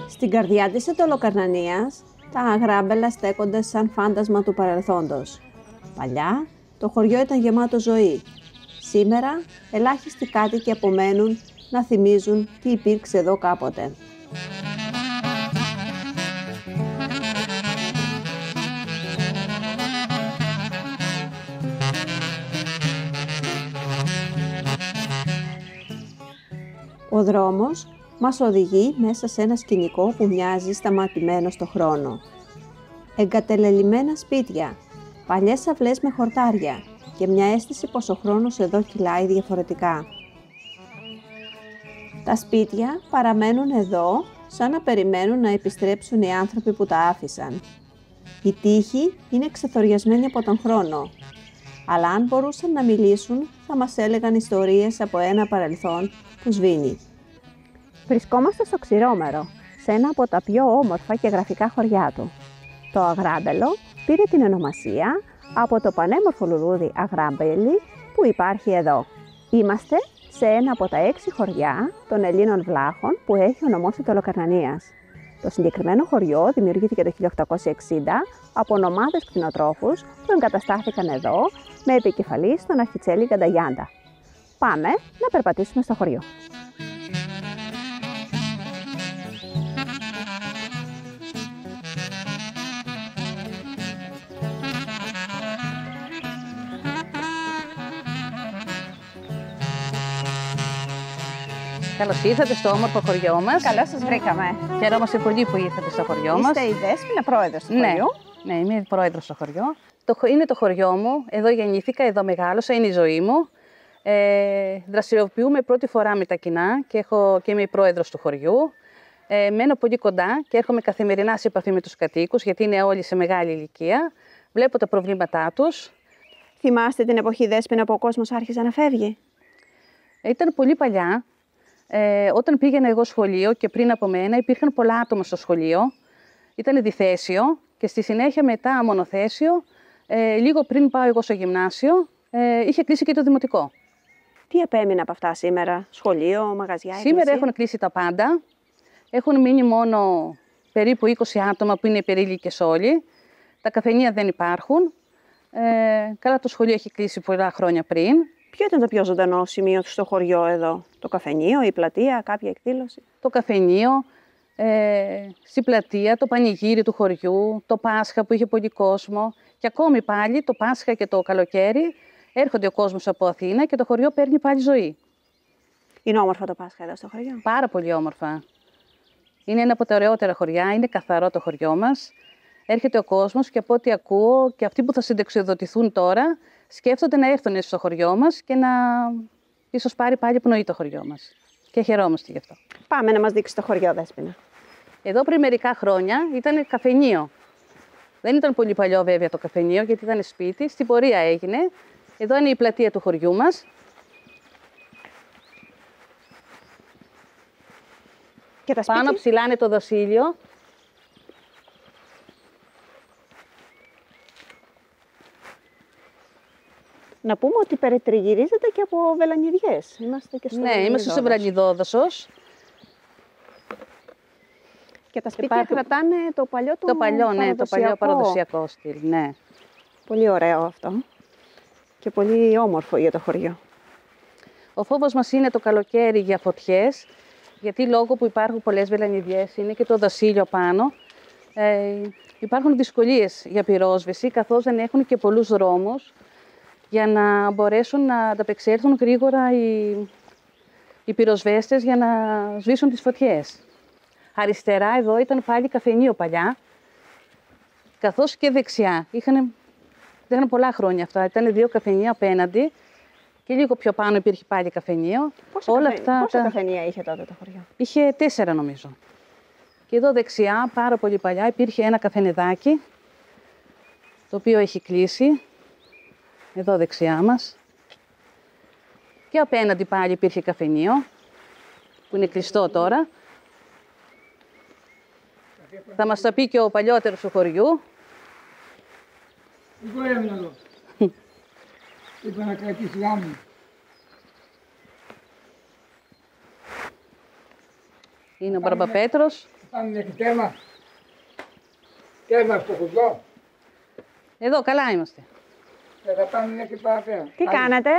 Στην καρδιά της Αιτωλοκαρνανίας, τα αγράμπελα στέκονται σαν φάντασμα του παρελθόντος. Παλιά, το χωριό ήταν γεμάτο ζωή. Σήμερα, ελάχιστοι κάτοικοι απομένουν να θυμίζουν τι υπήρξε εδώ κάποτε. Ο δρόμος μας οδηγεί μέσα σε ένα σκηνικό που μοιάζει σταματημένο στο χρόνο. Εγκατελελειμμένα σπίτια, παλιές αυλές με χορτάρια και μια αίσθηση πως ο χρόνος εδώ κυλάει διαφορετικά. Τα σπίτια παραμένουν εδώ σαν να περιμένουν να επιστρέψουν οι άνθρωποι που τα άφησαν. Οι τοίχοι είναι ξεθοριασμένοι από τον χρόνο, αλλά αν μπορούσαν να μιλήσουν θα μας έλεγαν ιστορίες από ένα παρελθόν που σβήνει. Βρισκόμαστε στο Ξηρόμερο, σε ένα από τα πιο όμορφα και γραφικά χωριά του. Το Αγράμπελο πήρε την ονομασία από το πανέμορφο λουλούδι Αγράμπελι που υπάρχει εδώ. Είμαστε σε ένα από τα 6 χωριά των Ελλήνων βλάχων που έχει ονομώσει Αιτωλοκαρνανίας. Το συγκεκριμένο χωριό δημιουργήθηκε το 1860 από νομάδες κτηνοτρόφους που εγκαταστάθηκαν εδώ με επικεφαλή στον Αρχιτσέλη Γκανταγιάντα. Πάμε να περπατήσουμε στο χωριό. Καλώς ήρθατε στο όμορφο χωριό μας. Καλώς σας βρήκαμε. Χαιρόμαστε πολύ που ήρθατε στο χωριό μας. Είστε η Δέσποινα, πρόεδρος του χωριού. Ναι, είμαι πρόεδρος στο χωριό. Είναι το χωριό μου, εδώ γεννήθηκα, εδώ μεγάλωσα, είναι η ζωή μου. Δραστηριοποιούμε πρώτη φορά με τα κοινά και είμαι η πρόεδρος του χωριού. Μένω πολύ κοντά και έρχομαι καθημερινά σε επαφή με τους κατοίκους, γιατί είναι όλοι σε μεγάλη ηλικία. Βλέπω τα προβλήματά τους. Θυμάστε την εποχή, Δέσποινα, που ο κόσμος άρχισε να φεύγει? Ήταν πολύ παλιά. Όταν πήγαινα εγώ σχολείο και πριν από μένα υπήρχαν πολλά άτομα στο σχολείο. Ήταν διθέσιο και στη συνέχεια μετά μονοθέσιο. Λίγο πριν πάω εγώ στο γυμνάσιο, είχε κλείσει και το δημοτικό. Τι απέμεινε από αυτά σήμερα, σχολείο, μαγαζιά, σήμερα εκκλησία? έχουν κλείσει τα πάντα. Έχουν μείνει μόνο περίπου 20 άτομα που είναι υπερήλικες όλοι. Τα καφενεία δεν υπάρχουν. Καλά, το σχολείο έχει κλείσει πολλά χρόνια πριν. Ποιο ήταν το πιο ζωντανό σημείο στο χωριό εδώ? Το καφενείο, η πλατεία, κάποια εκδήλωση? Το καφενείο, στη πλατεία, το πανηγύρι του χωριού, το Πάσχα που είχε πολύ κόσμο. Και ακόμη πάλι το Πάσχα και το καλοκαίρι έρχονται ο κόσμος από Αθήνα και το χωριό παίρνει πάλι ζωή. Είναι όμορφο το Πάσχα εδώ στο χωριό? Πάρα πολύ όμορφα. Είναι ένα από τα ωραιότερα χωριά, είναι καθαρό το χωριό μας. Έρχεται ο κόσμος και από ό,τι ακούω και αυτοί που θα συνταξιοδοτηθούν τώρα σκέφτονται να έρθουν στο χωριό μας και να ίσως πάρει πάλι πνοή το χωριό μας. Και χαιρόμαστε γι' αυτό. Πάμε να μας δείξει το χωριό, Δέσποινα. Εδώ πριν μερικά χρόνια ήταν καφενείο. Δεν ήταν πολύ παλιό βέβαια το καφενείο, γιατί ήταν σπίτι. Στην πορεία έγινε. Εδώ είναι η πλατεία του χωριού μας. Και τα σπίτια? Πάνω ψηλά είναι το δοσίλιο. Να πούμε ότι περιτριγυρίζεται και από βελανιδιές. Είμαστε και στο είμαστε στο Βελανιδόδασος. Και τα σπίτια κρατάνε το παλιό του το παλιό παραδοσιακό στυλ, ναι. Πολύ ωραίο αυτό. Και πολύ όμορφο για το χωριό. Ο φόβος μας είναι το καλοκαίρι για φωτιές, γιατί λόγω που υπάρχουν πολλές βελανιδιές, είναι και το δασίλιο πάνω. Υπάρχουν δυσκολίες για πυρόσβεση, καθώς δεν έχουν και πολλούς δρόμους για να μπορέσουν να ανταπεξέλθουν γρήγορα οι πυροσβέστες για να σβήσουν τις φωτιές. Αριστερά εδώ ήταν πάλι καφενείο παλιά, καθώς και δεξιά. Είχαν πολλά χρόνια αυτά. Ήταν 2 καφενεία απέναντι και λίγο πιο πάνω υπήρχε πάλι καφενείο. Πόσα καφενεία είχε τότε το χωριό? Είχε 4 νομίζω. Και εδώ δεξιά, πάρα πολύ παλιά, υπήρχε ένα καφενεδάκι, το οποίο έχει κλείσει. Εδώ δεξιά μας. Και απέναντι πάλι υπήρχε καφενείο, που είναι κλειστό τώρα. Θα μας τα πει και ο παλιότερος του χωριού. Εγώ έμεινα εδώ. Είπα να κρατήσει γάμο. Είναι ο Μπαρμπαπέτρος. Πάμε μέχρι τέρμα. Τέρμα στο χωριό. Εδώ καλά είμαστε. Θα πάμε μέχρι παραπέρα. Τι κάνετε,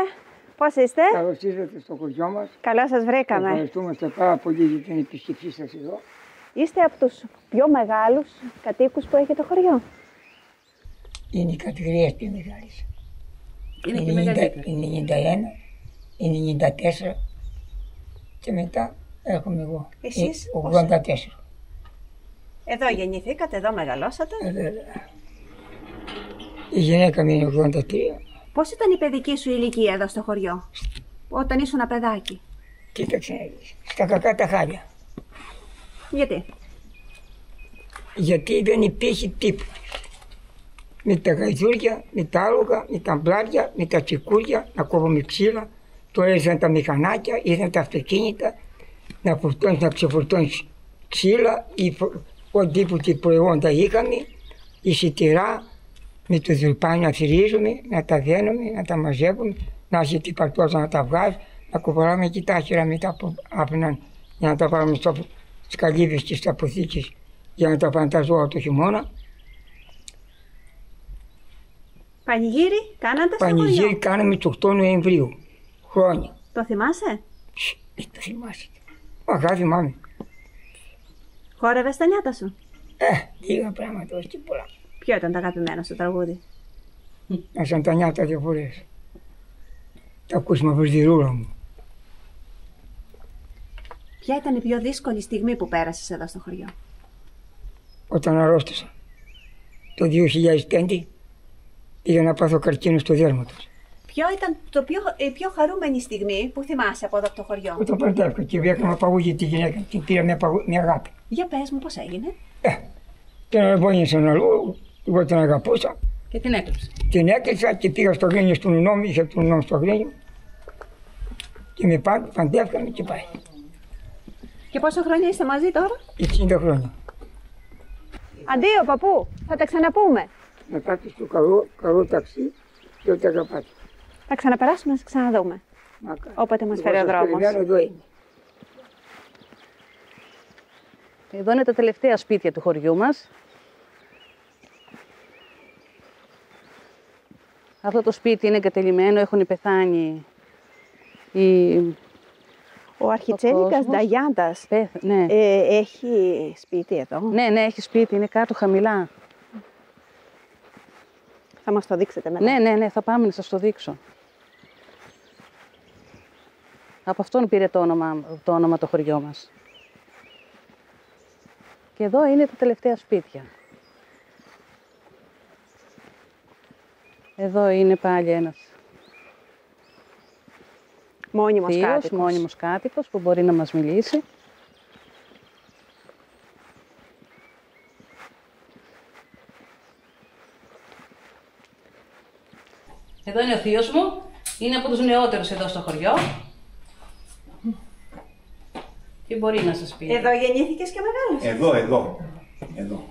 πώς είστε? Καλώς ήρθατε στο χωριό μας. Καλώς σας βρήκαμε. Ευχαριστούμαστε πάρα πολύ για την επισκεψή σας εδώ. Είστε από τους πιο μεγάλους κατοίκους που έχει το χωριό. Είναι η κατηγορία πιο μεγάλη. Είναι και μεγαλύτερη. Είναι 91, είναι 94 και μετά έχουμε εγώ. Εσείς 84. Εδώ γεννηθήκατε, εδώ μεγαλώσατε. Η γυναίκα μου είναι 83. Πώς ήταν η παιδική σου ηλικία εδώ στο χωριό, όταν ήσουν ένα παιδάκι? Κοίταξε, στα κακά τα χάλια. Γιατί? Γιατί δεν υπήρχε τίποτα. Με τα γαϊδούρια, με τα άλογα, με τα μπλάρια, με τα τσικούρια, να κόβουμε ξύλα. Το έζαν τα μηχανάκια, ήρθαν τα αυτοκίνητα, να φορτώνεις, να ξεφορτώνεις ξύλα ή οτιδήποτε προϊόντα είχαμε, εισιτηρά, με το δουλπάνι να θυρίζουμε, να τα δένουμε, να τα μαζεύουμε, να έχει την παρτόζα να τα βγάζει, να κουβαλάμε και τα άχυρα μετά που άφηναν για να τα βάλουμε στις καλύβες και στις αποθήκες για να τα πάνε τα ζώα το χειμώνα. Πανηγύρι κάνατε στο χωριό? Πανηγύρι κάναμε το 8 Νοεμβρίου, χρόνια. Το θυμάσαι? Δεν το θυμάσαι. Αγάπη θυμάμαι. Χόρευες τα νιάτα σου? Λίγα πράγματα, όχι πολλά. Ποιο ήταν το αγαπημένο σου τραγούδι? Να σαν τα νιάτα 2 φορές. Τα ακούσμα βερδιρούρα μου. Ποια ήταν η πιο δύσκολη στιγμή που πέρασες εδώ στο χωριό? Όταν αρρώστησα το 2005 πήγα να πάθω καρκίνο στο δέρματος. Ποιο ήταν η πιο χαρούμενη στιγμή που θυμάσαι από εδώ από το χωριό? Όταν παντεύκα και βρέκαμε παγούγια τη γυναίκα, την πήρα μια αγάπη. Για πες μου πώς έγινε. Την αραβώνησαν αλλού, εγώ την αγαπούσα. Και την έκλειψε. Την έκλεισα και πήγα στο Γρήνιο στον νόμο, είχε τον νόμο στο Γρήνιο. Και με παντεύκαμε και πάει. Και πόσα χρόνια είστε μαζί τώρα? 60 χρόνια. Αντίο παππού, θα τα ξαναπούμε. Να πάτε στο καλό ταξί και ό,τι αγαπάτε. Θα ξαναπεράσουμε να σας ξαναδούμε. Όποτε μας φέρει ο δρόμος. Εδώ είναι. Εδώ είναι τα τελευταία σπίτια του χωριού μας. Αυτό το σπίτι είναι εγκατελειμμένο, έχουν πεθάνει Ο αρχιτσέλικας κόσμος. Νταγιάντας Ναι. έχει σπίτι εδώ. Ναι, έχει σπίτι, είναι κάτω χαμηλά. Θα μας το δείξετε μετά. Ναι, θα πάμε να σας το δείξω. Από αυτόν πήρε το όνομα το χωριό μας. Και εδώ είναι τα τελευταία σπίτια. Εδώ είναι πάλι ένας μόνιμος κάτοικος που μπορεί να μας μιλήσει. Εδώ είναι ο θείος μου, είναι από τους νεότερους εδώ στο χωριό. Και μπορεί να σας πει. Εδώ γεννήθηκες και μεγάλωσες? Εδώ.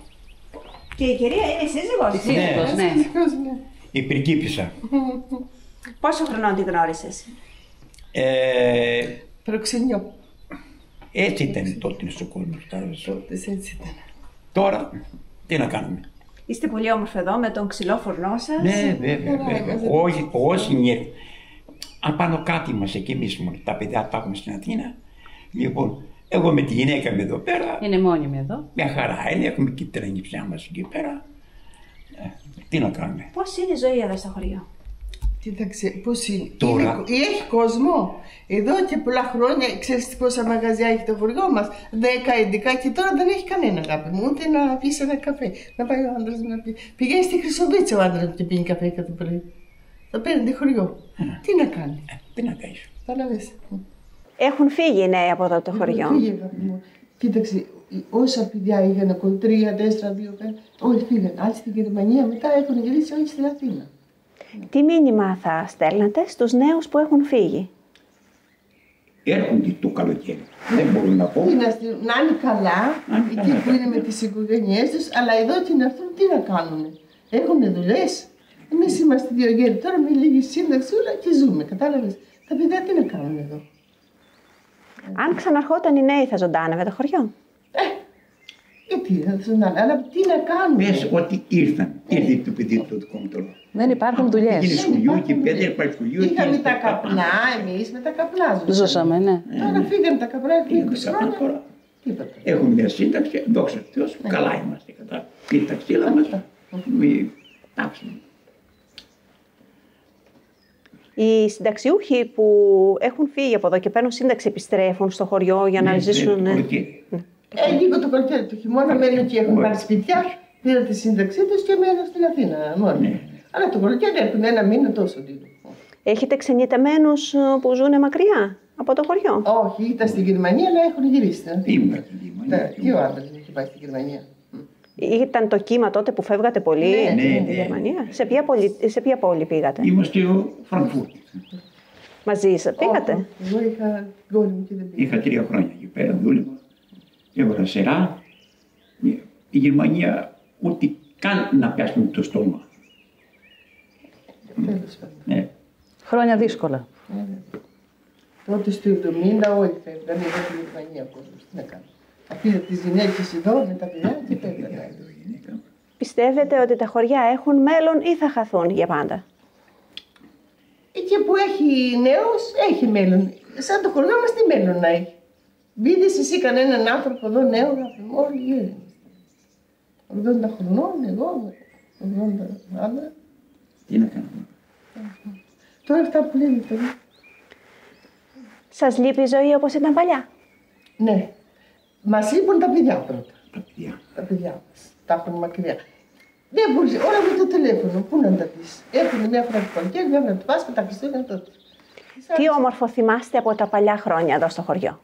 Και η κυρία είναι η σύζυγος? Η σύζυγος, ναι. Η πριγκίπισσα. Πόσο χρονών τη γνώρισες? Προξενιό. Έτσι ήταν τότε στο κόσμο. Έτσι ήταν. Τώρα, τι να κάνουμε. Είστε πολύ όμορφοι εδώ με τον ξυλό φουρνό σας. Ναι, βέβαια. Όσοι νιώθουν. Αν πάνω κάτι μας εκεί εμείς μόνο, τα παιδιά τα έχουμε στην Αθήνα. Λοιπόν, εγώ με τη γυναίκα μου εδώ πέρα. Είναι μόνιμη εδώ. Μια χαρά είναι, έχουμε και την ανιψιά μας εκεί πέρα. Τι να κάνουμε. Πώς είναι η ζωή εδώ στο χωριό? Κοίταξε, πώς είναι. Τώρα. Έχει κόσμο. Εδώ και πολλά χρόνια, ξέρεις πόσα μαγαζιά έχει το χωριό μας? 10-11 και τώρα δεν έχει κανένα, αγάπη μου. Ούτε να πεις ένα καφέ. Να πάει ο άντρας να πει. Πηγαίνει στη Χρυσοβίτσα ο άντρας μου και πίνει καφέ κάθε πρωί. Θα παίρνει χωριό. Τι να κάνει. Τι να κάνεις. Κατάλαβες. Έχουν φύγει οι νέοι από εδώ το χωριό. Φύγε, αγάπη μου. Κοίταξε, όσα παιδιά είχαν, 3, 4, 2, 5, όλοι φύγαν. Άλλοι στην Γερμανία, μετά έχουν γυρίσει όλοι στην Αθήνα. Τι μήνυμα θα στέλνατε στους νέους που έχουν φύγει? Έρχονται το καλοκαίρι. Δεν μπορούν να πω. Να είναι καλά, εκεί που είναι με τις οικογένειές τους, αλλά εδώ και να έρθουν τι να κάνουν. Έχουν δουλειές. Εμείς είμαστε δύο γέροι τώρα με λίγη σύνταξη και ζούμε. Κατάλαβες. Τα παιδιά τι να κάνουν εδώ. Αν ξαναρχόταν οι νέοι, θα ζωντάνευε το χωριό? Γιατί θα ζωντάνευε, αλλά τι να κάνουν. Πες ότι ήρθαν. Ήρθε το παιδί του δικό μου τώρα. Δεν υπάρχουν δουλειές. Έγινε σχολείο και πέντε πάει σχολείο. Είχαμε τα καπνά, εμείς με τα καπνά Ζούσαμε, ναι. Τώρα φύγανε τα καπνά και 20 χρόνια. Τίποτα. Έχουμε μια σύνταξη, δόξα τω Θεώ, καλά είμαστε. Κατά πήρε τα ξύλα μας, μη τάψουμε. Οι συνταξιούχοι που έχουν φύγει από εδώ και παίρνουν σύνταξη επιστρέφουν στο χωριό για να ζήσουν. Λίγο το καλοκαίρι, το χειμώνα μένουν εκεί, έχουν πάρει σπίτια, πήραν τη σύνταξή τους και μένουν στην Αθήνα μόνοι. Αλλά το καλοκαίρι έχουν ένα μήνα τόσο λίγο. Έχετε ξενιτεμένους που ζουν μακριά από το χωριό? Όχι, ήταν στην Γερμανία, αλλά έχουν γυρίσει στην Αθήνα. Ήμουν στην Γερμανία. Και ο άντρας μου είχε πάει στην Γερμανία. Ήταν το κύμα τότε που φεύγατε πολύ στη Γερμανία? Σε ποια πόλη πήγατε? Είμαστε στο Φραγκφούρτη. Μαζί σας πήγατε? Εγώ είχα γόρι μου και δεν πήγα. Είχα 3 χρόνια εκεί πέρα, δούλευα. Έβαλα σειρά. Η Γερμανία ούτε καν να πιάσουμε το στόμα. Τέλος πάντων. Ναι. Χρόνια δύσκολα. Τότε στο 70 όλοι φεύγανε εδώ στη Γερμανία ο κόσμος. Τι να κάνουν. Αφήνε τις γυναίκες εδώ με τα παιδιά και φεύγανε. Πιστεύετε ότι τα χωριά έχουν μέλλον ή θα χαθούν για πάντα? Εκεί που έχει νέος, έχει μέλλον. Σαν το χωριό μας τι μέλλον να έχει. Видиш εσύ κανέναν άνθρωπο εδώ νέο να πει όλοι γύρω. 80 χρονών, εγώ, 80 άντρα. Τι να κάνουμε. Τώρα αυτά που λένε τώρα. Σας λείπει η ζωή όπως ήταν παλιά? Ναι. Μας λείπουν τα παιδιά πρώτα. Τα παιδιά. Τα παιδιά μας. Τα έχουν μακριά. Δεν μπορείς, όλα με το τηλέφωνο, πού να τα πεις. Έρχονται μια φορά το καλοκαίρι, μια φορά το Πάσχα, τα Χριστούγεννα τότε. Τι όμορφο θυμάστε από τα παλιά χρόνια εδώ στο χωριό?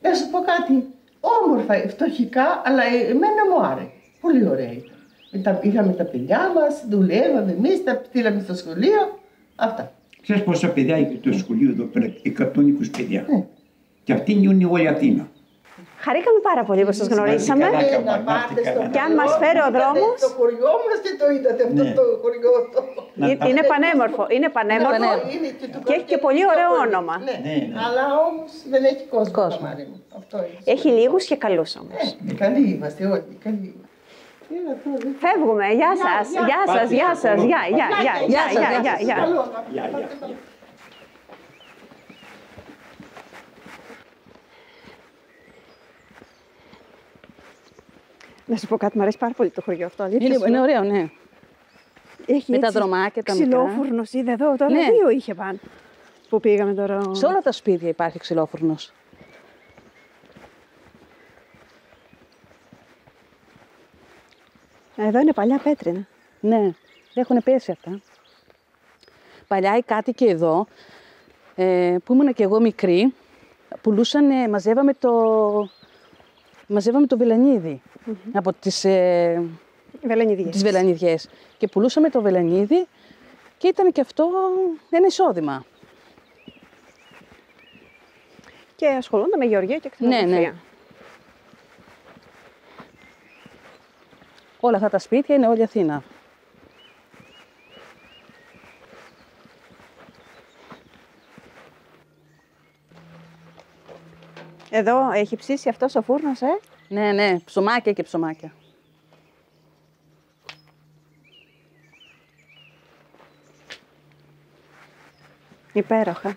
Να σου πω κάτι, όμορφα, φτωχικά, αλλά εμένα μου άρεσε. Πολύ ωραία ήταν. Είχαμε τα παιδιά μας, δουλεύαμε εμείς, τα στείλαμε στο σχολείο, αυτά. Ξέρεις πόσα παιδιά είχε το σχολείο εδώ πέρα, 120 παιδιά. Και αυτοί είναι όλη Αθήνα. Χαρήκαμε πάρα πολύ που σας γνωρίσαμε. Και αν μας φέρει ο δρόμος. Το χωριό μας και το είδατε αυτό το χωριό. Είναι πανέμορφο. Είναι πανέμορφο. Και έχει και πολύ ωραίο όνομα. Αλλά όμως δεν έχει κόσμο. Έχει λίγους και καλούς όμως. Καλοί είμαστε όλοι. Φεύγουμε. Γεια σας. Γεια σας. Γεια σας. Γεια. Να σου πω κάτι, μου αρέσει πάρα πολύ το χωριό αυτό. Είναι ωραίο, ναι. Έχει με τα δρομάκια, τα μικρά. Ξυλόφουρνος, είδε εδώ, τώρα Ναι. 2 είχε πάνω. Που πήγαμε τώρα. Σε όλα τα σπίτια υπάρχει ξυλόφουρνος. Εδώ είναι παλιά πέτρινα. Ναι, έχουν πέσει αυτά. Παλιά οι κάτοικοι εδώ, που ήμουν και εγώ μικρή, πουλούσαν, μαζεύαμε το βελανίδι από τις βελανιδιές. Και πουλούσαμε το βελανίδι και ήταν και αυτό ένα εισόδημα. Και ασχολούνται με γεωργία και κτηνοτροφία. Ναι. Όλα αυτά τα σπίτια είναι όλη Αθήνα. Εδώ έχει ψήσει αυτός ο φούρνος, Ναι, ψωμάκια και ψωμάκια. Υπέροχα.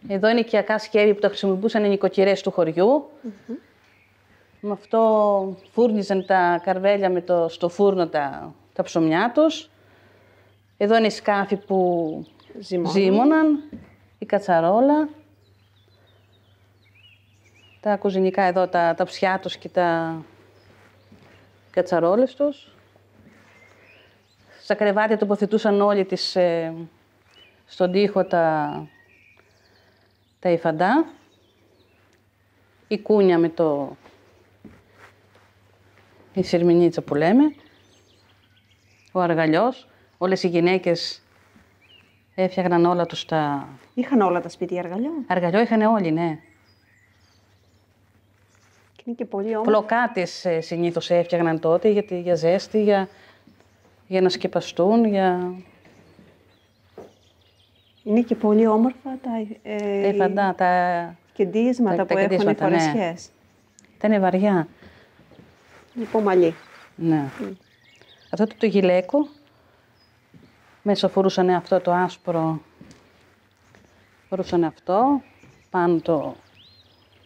Εδώ είναι οικιακά σκεύη που τα χρησιμοποιούσαν οι νοικοκυρές του χωριού. Με αυτό φούρνιζαν τα καρβέλια στο φούρνο τα ψωμιά τους. Εδώ είναι οι σκάφη που ζύμωναν, η κατσαρόλα, τα κουζινικά εδώ, τα ψιά τους και τα κατσαρόλες τους. Στα κρεβάτια τοποθετούσαν όλοι στον τοίχο τα υφαντά, η κούνια με η σιρμινίτσα που λέμε, ο αργαλιός. Όλες οι γυναίκες έφτιαχναν όλα τους τα... Είχαν όλα τα σπίτια αργαλιό. Αργαλιό είχαν όλοι, ναι. Και είναι και πολύ όμορφο. Πλοκάτες συνήθως έφτιαχναν τότε για ζέστη, για να σκεπαστούν, Είναι και πολύ όμορφα τα υφαντά, κεντίσματα που έχουν οι φορεσιές. Ναι. Ήταν βαριά. Υπομαλή. Ναι. Αυτό το γυλαίκο, μέσα φορούσαν αυτό το άσπρο, φορούσαν αυτό, πάνω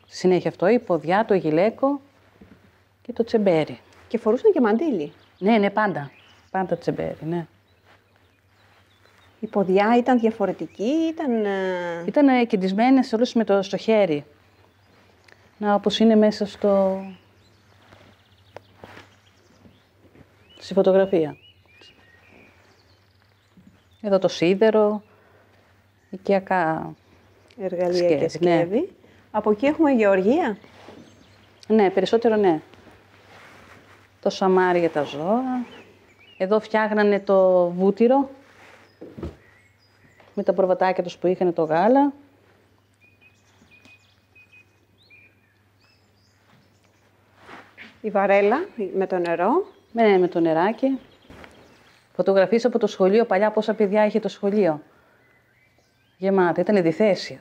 στη συνέχεια αυτό, η ποδιά, το γυλαίκο και το τσεμπέρι. Και φορούσαν και μαντίλι. Ναι, πάντα. Πάντα τσεμπέρι, ναι. Η ποδιά ήταν διαφορετική, Ήταν κεντισμένες όλες στο χέρι. Όπως είναι μέσα στη φωτογραφία. Εδώ το σίδερο, οικιακά εργαλεία και σκεύη. Ναι. Από εκεί έχουμε γεωργία. Ναι, περισσότερο ναι. Το σαμάρι για τα ζώα. Εδώ φτιάχνανε το βούτυρο με τα προβατάκια τους που είχαν το γάλα. Η βαρέλα με το νερό. Ναι, με το νεράκι. Φωτογραφίες από το σχολείο, παλιά πόσα παιδιά είχε το σχολείο. Γεμάτα, ήταν διθέσιο.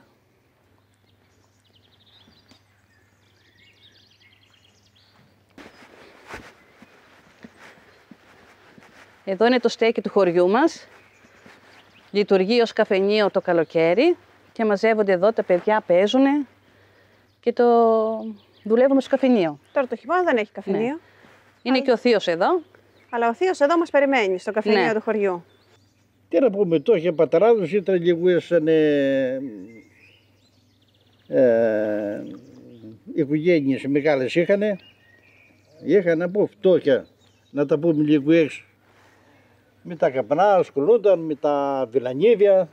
Εδώ είναι το στέκι του χωριού μας. Λειτουργεί ως καφενείο το καλοκαίρι και μαζεύονται εδώ, τα παιδιά παίζουν και δουλεύουμε στο καφενείο. Τώρα το χειμώνα δεν έχει καφενείο. Ναι. Είναι και ο θείος εδώ. Αλλά ο θείος εδώ μας περιμένει, στο καφενείο Ναι. του χωριού. Τι να πούμε, το είχε πατεράδος, ήταν λίγο σαν οικογένειες μεγάλες είχαν από φτώχεια, να τα πούμε λίγο έξω. Με τα καπνά ασχολούνταν, με τα βιλανίδια.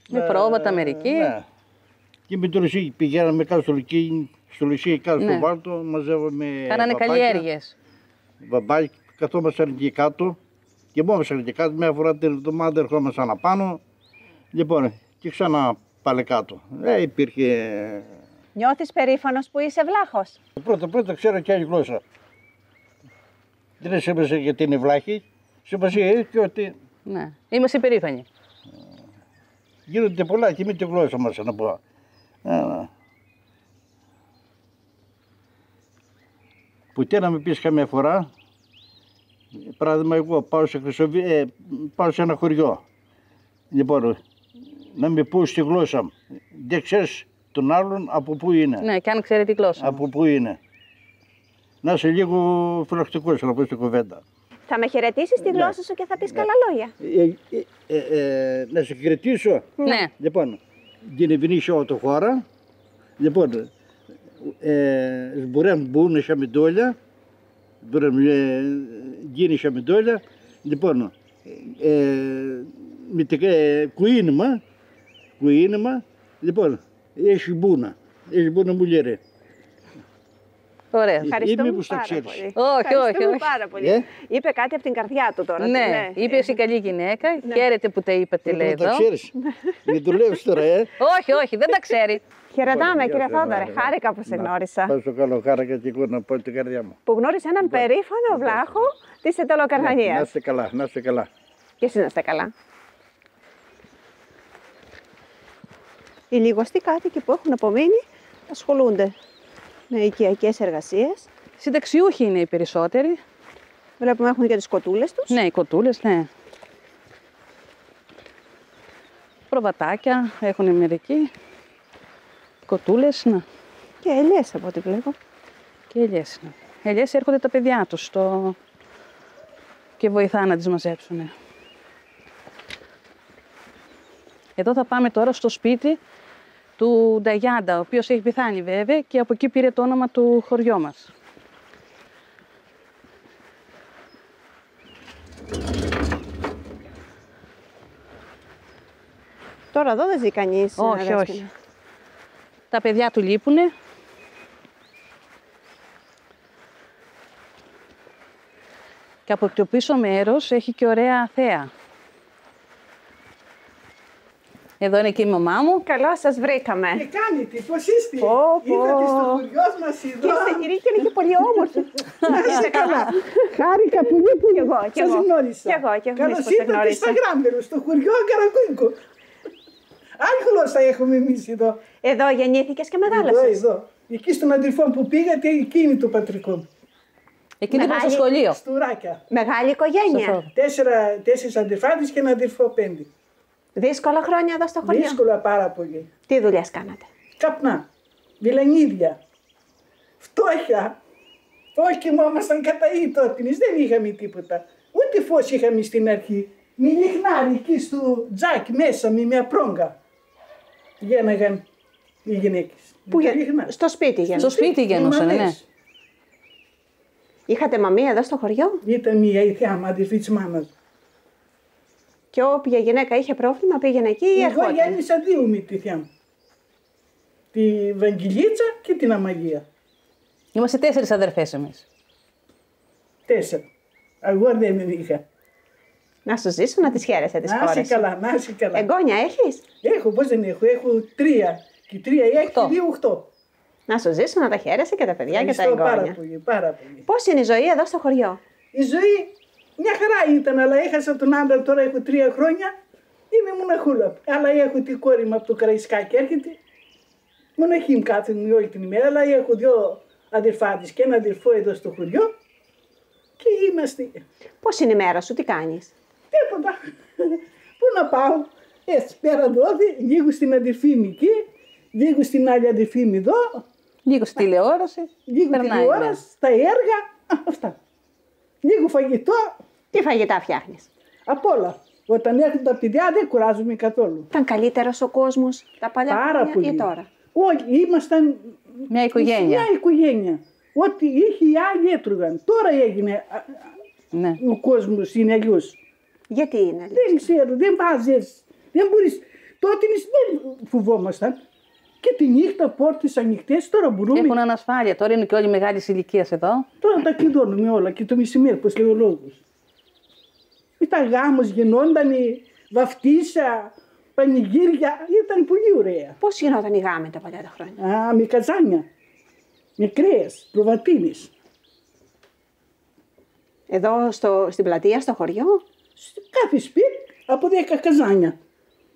Με πρόβατα μερικοί. Ναι. Και με το Ρωσί πηγαίναμε κάτω στο Λυσί, κάτω στο Βάλτο, μαζεύαμε. Κάνανε καλλιέργειες. Βαμπάκι, καθόμασταν και κάτω και μόμασταν και κάτω. Μια φορά την εβδομάδα ερχόμασταν απάνω. Λοιπόν, και ξανά πάλι κάτω. Υπήρχε. Νιώθεις περήφανος που είσαι βλάχος? Πρώτα ξέρω και άλλη γλώσσα. Δεν είναι σημασία γιατί είναι βλάχη. Σημασία έχει και ότι. Ναι, είμαστε περήφανοι. Γίνονται πολλά και με τη γλώσσα μας να πω. Ποτέ να με πεις καμιά φορά, παράδειγμα εγώ πάω σε ένα χωριό. Λοιπόν, να με πούς τη γλώσσα μου. Δεν ξέρεις τον άλλον από πού είναι. Ναι, και αν ξέρει τη γλώσσα. Από πού είναι. Να είσαι λίγο φυλακτικός να πεις την κουβέντα. Θα με χαιρετήσεις τη γλώσσα σου και θα πεις καλά λόγια. Να σε χαιρετήσω. Ναι. Λοιπόν, γυναιμηνήσω το χώρα. Λοιπόν, σμπουρέμ μπουν σαμιντόλια. Γίνει σαμιντόλια. Λοιπόν, με το κουίνημα, λοιπόν, έχει μπούνα μου λέει. Ωραία. Ευχαριστούμε μήπως τα πάρα ξέρεις? πολύ. Όχι. Πάρα πολύ. Είπε κάτι από την καρδιά του τώρα. Ναι, είπε εσύ καλή γυναίκα. Χαίρετε που τα είπατε, λέει Δεν τα εδώ. ξέρεις. Μην δουλεύεις τώρα, Όχι, δεν τα ξέρει. Χαιρετάμε, κύριε Γεια σου, Θόδωρε. Χάρηκα που σε γνώρισα. Πας στο καλό, χάρηκα και εγώ να πω την καρδιά μου. Που γνώρισε έναν περήφανο βλάχο της Να Ιταλοκαρνανίας. είστε καλά, να είστε καλά. Και εσείς να είστε καλά. Οι λιγοστοί κάτοικοι που έχουν απομείνει ασχολούνται με οικιακές εργασίες. Συνταξιούχοι είναι οι περισσότεροι. Βλέπουμε έχουν και τις κοτούλες τους. Ναι, οι κοτούλες, ναι. Προβατάκια έχουν μερικοί. Κοτούλες, ναι. Και ελιές από ό,τι βλέπω. Και ελιές. Ναι. Ελιές έρχονται τα παιδιά τους και βοηθά να τις μαζέψουν. Εδώ θα πάμε τώρα στο σπίτι του Νταγιάντα, ο οποίος έχει πεθάνει βέβαια και από εκεί πήρε το όνομα του χωριό μας. Τώρα εδώ δεν ζει κανείς. Όχι, όχι. Τα παιδιά του λείπουνε. Και από το πίσω μέρος έχει και ωραία θέα. Εδώ είναι και η μαμά μου. Καλώς σας βρήκαμε. Τι κάνετε, πώς είστε? Πω. Ήρθατε στο χωριό μας εδώ. Και είστε γυρίκη, είναι και πολύ όμορφη. Είστε καλά. Χάρηκα πολύ που σας γνώρισα. Κι εγώ. Καλώς ήρθατε στα Γράμμερο, στο χωριό Καρακούγκο. Άλλη γλώσσα έχουμε εμείς εδώ. Εδώ γεννήθηκες και μεγάλωσες. Εδώ. Εκεί στον αδερφό που πήγατε, εκεί είναι το πατρικό μου. Εκείνη που στο σχολείο. Στουράκια. Μεγάλη οικογένεια. Τέσσερις αδερφάδες και ένα αδερφό 5. Δύσκολα χρόνια εδώ στο χωριό. Δύσκολα πάρα πολύ. Τι δουλειές κάνατε? Καπνά, βιλανίδια, φτώχεια. Όχι, κοιμόμασταν κατά ήττοτινες, δεν είχαμε τίποτα. Ούτε φως είχαμε στην αρχή. Με λιχνάρι εκεί στο τζάκι μέσα με μια πρόγκα. Γέναγαν οι γυναίκες. Στο σπίτι γεννούσαν. Στο σπίτι γεννούσαν, ναι. Είχατε μαμί εδώ στο χωριό? Ήταν μία η θεία μου, αδερφή της μάνας. Και όποια γυναίκα είχε πρόβλημα πήγαινε εκεί ή Εγώ ερχόταν? γέννησα δύο με τη θεία μου. Τη Βαγγελίτσα και την Αμαγία. Είμαστε 4 αδερφές εμείς. 4. Εγώ δεν είχα. Να σου ζήσω να τις χαίρεσαι τις κόρες. Να είσαι καλά, να είσαι καλά. Εγγόνια έχεις? Έχω, πώς δεν έχω. Έχω 3. Και 3 έχει 2, 8. Να σου ζήσω να τα χαίρεσαι και τα παιδιά και τα εγγόνια. Πάρα πολύ, πάρα πολύ. Πώς είναι η ζωή εδώ στο χωριό? Η ζωή μια χαρά ήταν, αλλά έχασα τον άντρα, τώρα έχω 3 χρόνια. Είμαι μοναχούλα. Αλλά έχω την κόρη μου από το Καραϊσκάκι, έρχεται. Μοναχή μου κάθομαι όλη την ημέρα, αλλά έχω 2 αδερφάδες και ένα αδερφό εδώ στο χωριό. Και είμαστε. Πώς είναι η μέρα σου, τι κάνεις? Τίποτα. Πού να πάω? Έτσι, πέρα δόθη, λίγο στην αδερφή μου εκεί, λίγο στην άλλη αδερφή μου εδώ. Λίγο στη τηλεόραση. Λίγο τηλεόραση, τα έργα, αυτά. Λίγο φαγητό. Τι φαγητά φτιάχνεις? Απ' όλα. Όταν έρχονται τα παιδιά δεν κουράζομαι καθόλου. Ήταν καλύτερος ο κόσμος τα παλιά Πάρα πολύ. ή τώρα? Όχι, ήμασταν Μια οικογένεια. μια οικογένεια. Ό,τι είχε οι άλλοι έτρωγαν. Τώρα έγινε Ναι. ο κόσμος, είναι αλλιώς. Γιατί είναι? Δεν ξέρω, δεν βάζεις, δεν μπορείς. Τότε δεν φοβόμασταν. Και τη νύχτα πόρτες ανοιχτές, τώρα μπορούμε. Έχουν ανασφάλεια. Τώρα είναι και όλοι μεγάλη ηλικία εδώ. Τώρα τα κλειδώνουμε όλα και το μεσημέρι, πώς λέει ο λόγος. Ήταν γάμος, γινόταν βαφτίσα, πανηγύρια, ήταν πολύ ωραία. Πώς γινόταν η γάμη τα παλιά τα χρόνια? Α, με καζάνια, με κρέας, προβατίνες. Εδώ στην πλατεία, στο χωριό? Κάθε σπίτι από 10 καζάνια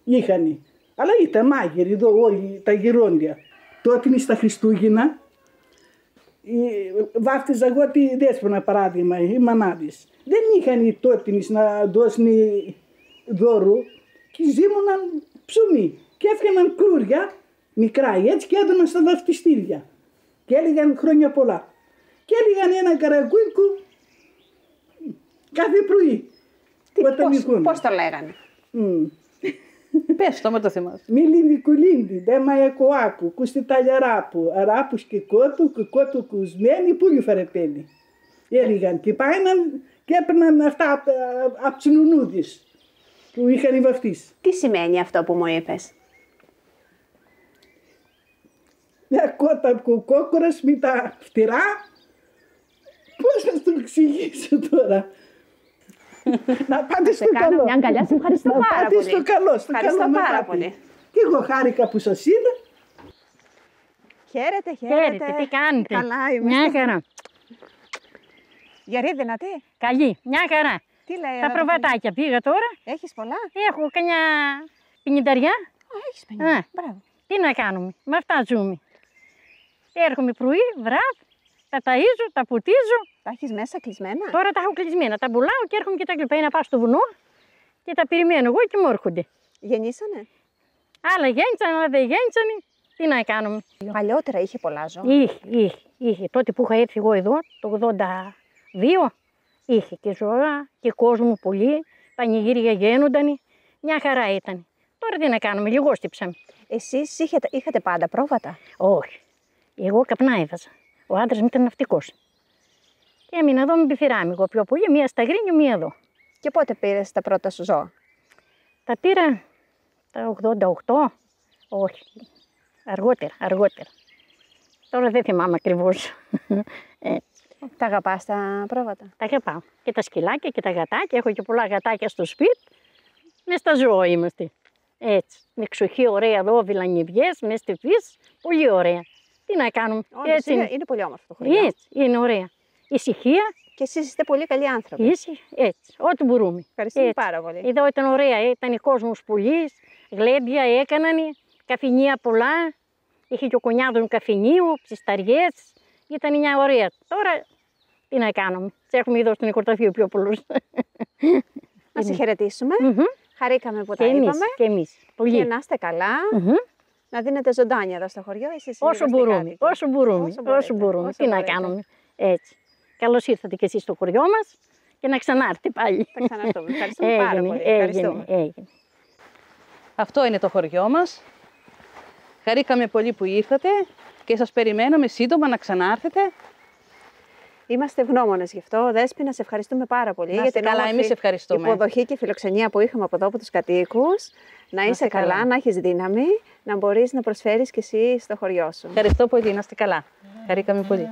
είχαν. Αλλά ήταν μάγειροι εδώ όλοι τα γυρόντια. Τότε στα Χριστούγεννα βάφτιζα εγώ τη Δέσποινα παράδειγμα, οι μανάδες. Δεν είχαν οι τότε να δώσουν δώρο και ζήμωναν ψωμί. Και έφτιαναν κρούρια μικρά έτσι και έδωναν στα βαφτιστήρια. Και έλεγαν χρόνια πολλά. Και έλεγαν ένα καραγκούικο κάθε πρωί. Πώς το λέγανε? Πες το με το θυμάσαι. Μιλίντι κουλίντι, δε μαιακοάκου, κουστιταλιαράπου, αράπους και κότου κουσμένοι, πούλοι φαρεπένοι. Έλεγαν και πάιναν και έπαιρναν αυτά από τις νουνούδες που είχαν βαφτίσει. Τι σημαίνει αυτό που μου είπες? Μια κότα κόκορας με τα φτερά. Πώς να το εξηγήσω τώρα? Να πάτε στο καλό. Κάνω μια αγκαλιά, σε ευχαριστώ πάρα πολύ. Στο καλό, στο Ευχαριστώ καλό πάρα να πολύ. πάτε. Και εγώ χάρηκα που σας είδα. Χαίρετε, Χαίρετε, τι κάνετε? Καλά είμαστε. Μια χαρά. Γιαρίδη, τι? Καλή, μια χαρά. Τι λέει Τα εδώ, προβατάκια πήγα τώρα. Έχεις πολλά? Έχω κανιά 50. Έχεις 50. Α. Μπράβο. Τι να κάνουμε, με αυτά ζούμε. Έρχομαι πρωί, βράδυ, τα ταΐζω, τα ποτίζω. Τα έχεις μέσα κλεισμένα? Τώρα τα έχω κλεισμένα, τα πουλάω και έρχομαι και τα κλειπά. Να πάω στο βουνό και τα περιμένω εγώ και μου έρχονται. Γεννήσανε? Άλλα γέννησαν, άλλα δεν γέννησαν. Τι να κάνουμε. Παλιότερα είχε πολλά ζώα. Είχε. Τότε που είχα έρθει εγώ εδώ, το 82, είχε και ζώα και κόσμο πολύ. Πανηγύρια γίνονταν. Μια χαρά ήταν. Τώρα τι να κάνουμε, λιγόστυψαμε. Εσείς είχατε πάντα πρόβατα? Όχι. Εγώ καπνά έβαζα. Ο άντρας μου ήταν ναυτικός. Και έμεινα εδώ με πιθυράμικο πιο πολύ, μία στα Γρίνιο, μία εδώ. Και πότε πήρες τα πρώτα σου ζώα? Τα πήρα τα 88, όχι, αργότερα. Τώρα δεν θυμάμαι ακριβώς. Τα αγαπάς τα πρόβατα? Τα αγαπάω. Και τα σκυλάκια και τα γατάκια. Έχω και πολλά γατάκια στο σπίτι. Μες στα ζώα είμαστε. Έτσι. Με ξοχή ωραία εδώ, βιλανιδιές, μες στη φύση. Πολύ ωραία. Τι να κάνουμε. Όντως, Έτσι είναι πολύ όμορφο το χωριό. Έτσι, είναι ωραία. Ησυχία. Και εσείς είστε πολύ καλοί άνθρωποι. Έτσι, ό,τι μπορούμε. Ευχαριστούμε πάρα πολύ. Εδώ ήταν ωραία, ήταν κόσμος πολλής, γλέντια έκαναν, καφενεία πολλά. Είχε και ο κουνιάδος μου καφενείο, ψισταριές. Ήταν μια ωραία. Τώρα τι να κάνουμε. Σε έχουμε εδώ στον οικοταφείο πιο πολλούς. Να σε χαιρετήσουμε. Χαρήκαμε που τα και είπαμε. Και εμείς. Πολύ. Και να είστε καλά. Να δίνετε ζωντάνια εδώ στο χωριό. Όσο μπορούμε. Τι να κάνουμε. Έτσι. Καλώς ήρθατε και εσείς στο χωριό μας και να ξανάρθετε πάλι. Θα ξαναρθούμε. Ευχαριστούμε πάρα πολύ. Ευχαριστούμε. Αυτό είναι το χωριό μας. Χαρήκαμε πολύ που ήρθατε και σας περιμένουμε σύντομα να ξανάρθετε. Είμαστε ευγνώμονες γι' αυτό. Δέσποινα, σε ευχαριστούμε πάρα πολύ για την καλά, εμείς ευχαριστούμε. υποδοχή και φιλοξενία που είχαμε από εδώ από τους κατοίκους. Να είσαι καλά, να έχεις δύναμη, να μπορείς να προσφέρεις και εσύ στο χωριό σου. Ευχαριστώ πολύ, να είστε καλά. Χαρήκαμε πολύ.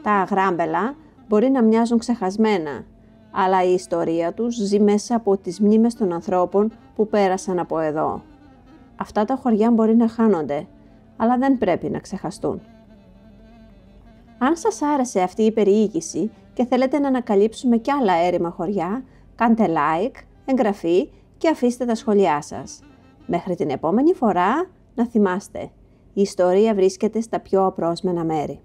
Τα αγράμπελα μπορεί να μοιάζουν ξεχασμένα, αλλά η ιστορία τους ζει μέσα από τις μνήμες των ανθρώπων που πέρασαν από εδώ. Αυτά τα χωριά μπορεί να χάνονται, αλλά δεν πρέπει να ξεχαστούν. Αν σας άρεσε αυτή η περιήγηση και θέλετε να ανακαλύψουμε κι άλλα έρημα χωριά, κάντε like, εγγραφή και αφήστε τα σχόλιά σας. Μέχρι την επόμενη φορά, να θυμάστε, η ιστορία βρίσκεται στα πιο απρόσμενα μέρη.